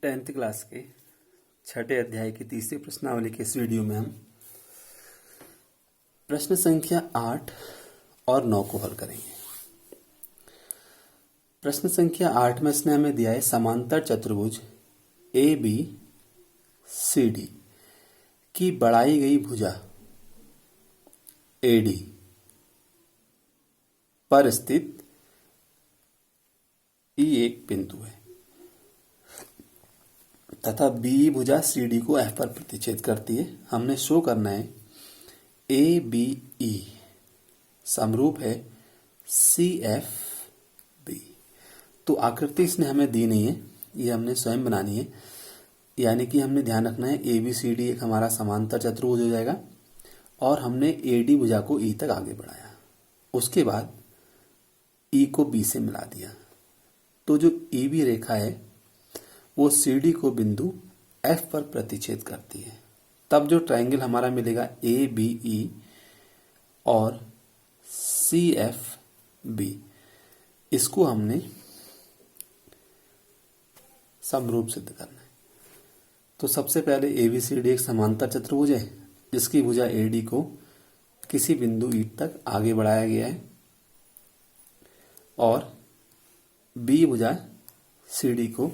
10th class के छठे अध्याय की तीसरी प्रश्नावली के इस वीडियो में हम प्रश्न संख्या 8 और 9 को हल करेंगे। प्रश्न संख्या 8 में इसने हमें दिया है समांतर चतुर्भुज ए बी सी डी की बढ़ाई गई भुजा एडी पर स्थित ई एक बिंदु है तथा बी भुजा सी डी को एफ पर प्रतिच्छेद करती है। हमने शो करना है ए बी ई समरूप है सी एफ बी। तो आकृति इसने हमें दी नहीं है, ये हमने स्वयं बनानी है। यानी कि हमने ध्यान रखना है ए बी सी डी एक हमारा समांतर चतुर्भुज हो जाएगा और हमने ए डी भुजा को ई तक आगे बढ़ाया, उसके बाद ई को बी से मिला दिया। तो जो ई बी रेखा है वो सी डी को बिंदु एफ पर प्रतिच्छेद करती है। तब जो ट्रायंगल हमारा मिलेगा ए बी ई और सी एफ बी, इसको हमने समरूप सिद्ध करना है। तो सबसे पहले ए बी सी डी एक समांतर चतुर्भुज है जिसकी भुजा ए डी को किसी बिंदु ई तक आगे बढ़ाया गया है और बी भुजा सी डी को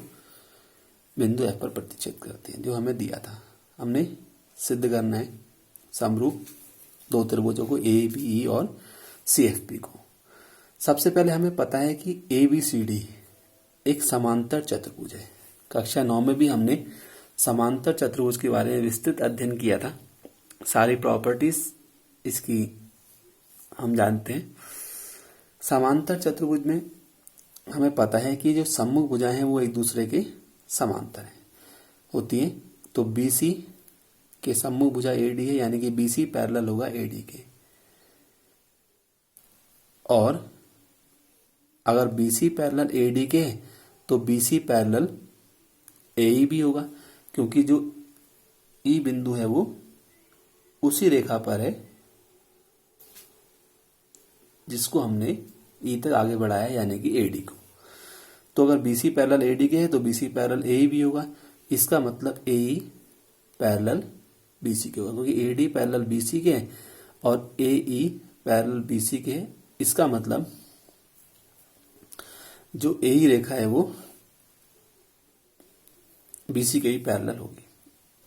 बिंदु एफ पर प्रतिच्छेद करती है, जो हमें दिया था। हमने सिद्ध करना है समरूप दो त्रिभुजों को ए बी ई और सी एफ बी को। सबसे पहले हमें पता है कि ए बी सी डी एक समांतर चतुर्भुज है। कक्षा 9 में भी हमने समांतर चतुर्भुज के बारे में विस्तृत अध्ययन किया था। सारी प्रॉपर्टीज इसकी हम जानते हैं। समांतर चतुर्भुज में हमें पता है कि जो सम्मुख भुजाएं हैं वो एक दूसरे के समांतर है होती है। तो BC के सम्मुख भुजा AD है, यानी कि BC पैरेलल होगा AD के। और अगर BC पैरेलल AD के है तो BC पैरेलल AE भी होगा, क्योंकि जो E बिंदु है वो उसी रेखा पर है जिसको हमने E तक आगे बढ़ाया, यानी कि AD को। तो अगर BC पैरेलल AD के है तो BC पैरेलल AE भी होगा। इसका मतलब AE पैरेलल BC के होगा, क्योंकि AD पैरेलल BC के है और AE पैरेलल BC के है। इसका मतलब जो AE रेखा है वो BC के ही पैरेलल होगी।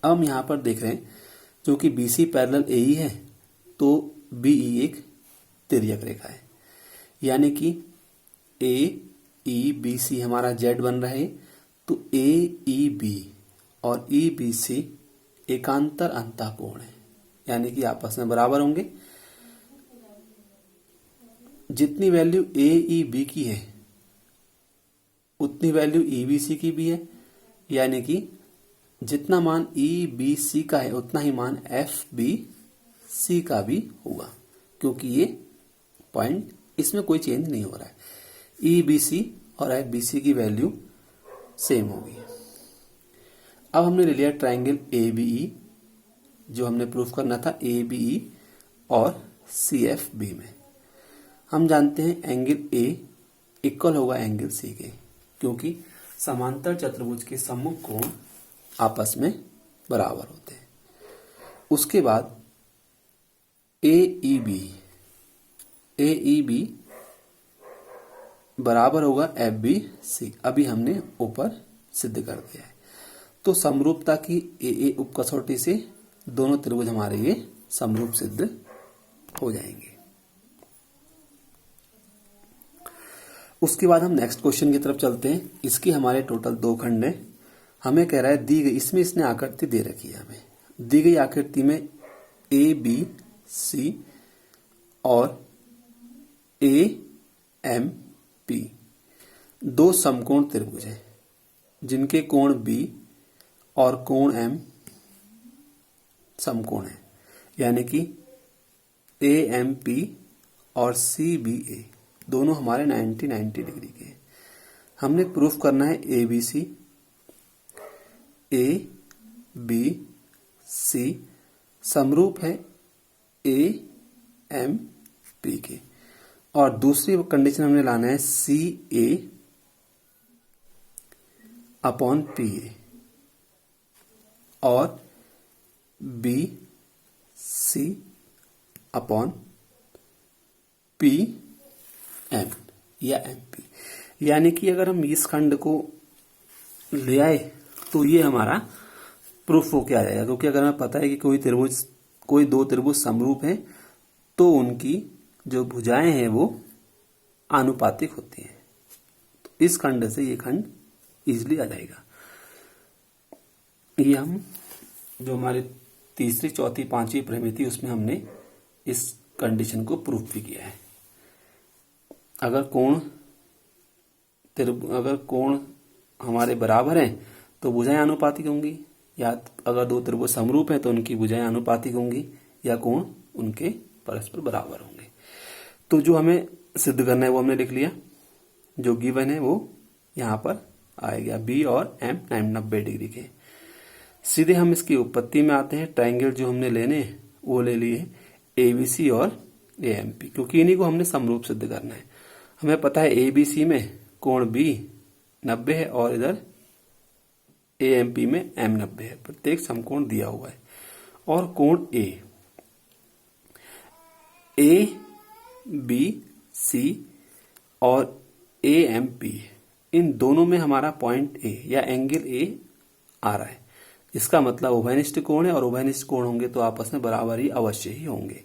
अब हम यहां पर देख रहे हैं क्योंकि BC पैरेलल AE है तो BE एक तिर्यक रेखा है, यानी कि AEBC हमारा Z बन रहा है। तो AEB और EBC एकांतर अंतःकोण है, यानी कि आपस में बराबर होंगे। जितनी वैल्यू AEB की है उतनी वैल्यू EBC की भी है, यानी कि जितना मान EBC का है उतना ही मान FBC का भी होगा, क्योंकि ये पॉइंट इसमें कोई चेंज नहीं हो रहा है। EBC और FBC की वैल्यू सेम होगी। अब हमने ले लिया ट्रायंगल ABE, जो हमने प्रूफ करना था ABE और CFB में। हम जानते हैं एंगल A इक्वल होगा एंगल C के, क्योंकि समांतर चतुर्भुज के सम्मुख कोण आपस में बराबर होते हैं। उसके बाद AEB बराबर होगा FBC। अभी हमने ऊपर सिद्ध कर दिया है। तो समरूपता की AA उप कसौटी से दोनों त्रिभुज हमारे ये समरूप सिद्ध हो जाएंगे। उसके बाद हम नेक्स्ट क्वेश्चन की तरफ चलते हैं। इसके हमारे टोटल 2 खंड हैं। हमें कह रहा है दी गई, इसमें इसने आकृति दे रखी है। हमें दी गई आकृति में ABC और AMP दो समकोण त्रिभुज है जिनके कोण B और कोण M समकोण है, यानी कि AMP और CBA दोनों हमारे 90-90 डिग्री के हैं। हमने प्रूफ करना है ABC ABC समरूप है AMP के, और दूसरी कंडीशन हमने लाना है CA अपॉन PA, और B C upon P M या एम पी। यानी कि अगर हम इस खंड को ले आए तो ये हमारा प्रूफ होके आ जाएगा, क्योंकि अगर हमें पता है कि कोई दो त्रिभुज समरूप हैं तो उनकी जो भुजाएं हैं वो आनुपातिक होती हैं। तो इस खंड से ये खंड इजीली आ जाएगा। ये हम जो हमारे तीसरी, चौथी, पांचवी प्रमेय थी उसमें हमने इस कंडीशन को प्रूफ भी किया है। अगर कोण हमारे बराबर हैं तो भुजाएं आनुपातिक होंगी, या अगर दो त्रिभुज समरूप हैं तो उनकी भुजाएं आनुपातिक होंगी, या कोण उनके परस्पर बराबर होंगे। तो जो हमें सिद्ध करना है वो हमने लिख लिया, जो गिवन है वो यहां पर आएगा, बी और एम 90 डिग्री के। सीधे हम इसकी उत्पत्ति में आते हैं। ट्रायंगल जो हमने लेने वो ले लिए एबीसी और एएमपी, क्योंकि इन्हीं को हमने समरूप सिद्ध करना है। हमें पता है एबीसी में कोण बी 90 है और इधर एएमपी में एम 90 है, प्रत्येक समकोण दिया हुआ है। और कोण ए बी सी और एएमपी, इन दोनों में हमारा पॉइंट ए या एंगल ए आ रहा है। इसका मतलब उभयनिष्ठ कोण है, और उभयनिष्ठ कोण होंगे तो आपस में बराबर ही अवश्य ही होंगे।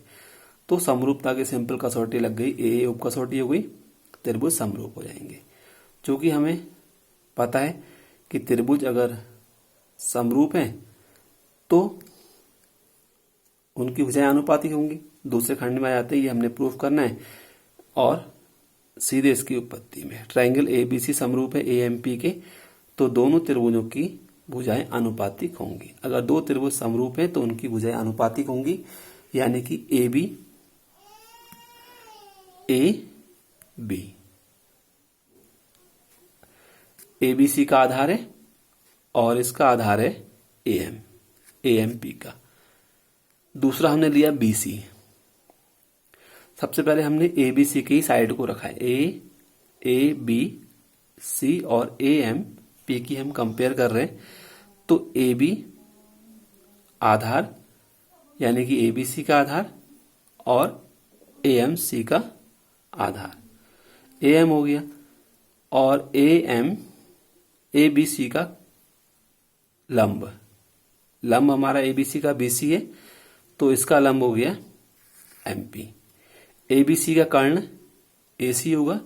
तो समरूपता की सिंपल कसौटी लग गई, ए उप कसौटी हो गई, त्रिभुज समरूप हो जाएंगे। क्योंकि हमें पता है कि त्रिभुज अगर समरूप हैं तो उनकी भुजाएं आनुपातिक होंगी। दूसरे खंड में आ जाते ही हमने प्रूफ करना है, और सीधे इसकी उत्पत्ति में ट्रायंगल एबीसी समरूप है एएमपी के, तो दोनों त्रिभुजों की भुजाएं आनुपातिक होंगी। अगर दो त्रिभुज समरूप है तो उनकी भुजाएं आनुपातिक होंगी, यानी कि ए बी एबीसी का आधार है और इसका आधार है एएमपी का। दूसरा हमने लिया बीसी। सबसे पहले हमने एबीसी की साइड को रखा है, ए बी सी और एएमपी की हम कंपेयर कर रहे हैं। तो ए बी आधार यानी कि एबीसी का आधार और एएमसी का आधार, एएम हो गया, और एबीसी का लंब हमारा एबीसी का बीसी है, तो इसका लंब हो गया एमपी। एबीसी का कर्ण एसी होगा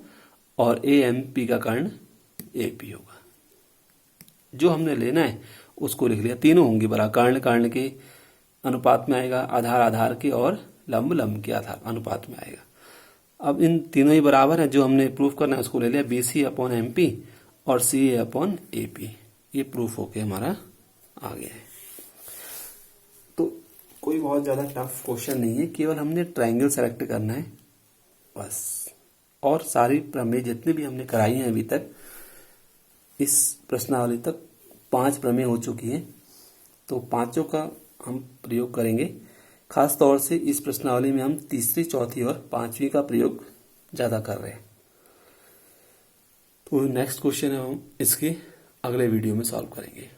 और एएमपी का कर्ण एपी होगा। जो हमने लेना है उसको लिख लिया, तीनों होंगे बराबर, कर्ण के अनुपात में आएगा, आधार के, और लंब के आधार अनुपात में आएगा। अब इन तीनों ही बराबर है, जो हमने प्रूफ करना है उसको ले लिया, बीसी अपॉन एमपी और सी अपॉन एपी। ये प्रूफ होके हमारा आ गया है। तो कोई बहुत ज्यादा टफ क्वेश्चन नहीं है, केवल हमने ट्रायंगल सेलेक्ट करना है बस। और सारी प्रमेय जितने भी हमने कराई हैं अभी तक, इस प्रश्नावली तक 5 प्रमेय हो चुकी हैं, तो पांचों का हम प्रयोग करेंगे। खास तौर से इस प्रश्नावली में हम तीसरी, चौथी और पांचवी का प्रयोग ज्यादा कर रहे हैं। तो नेक्स्ट क्वेश्चन है हम इसके अगले वीडियो में सॉल्व करेंगे।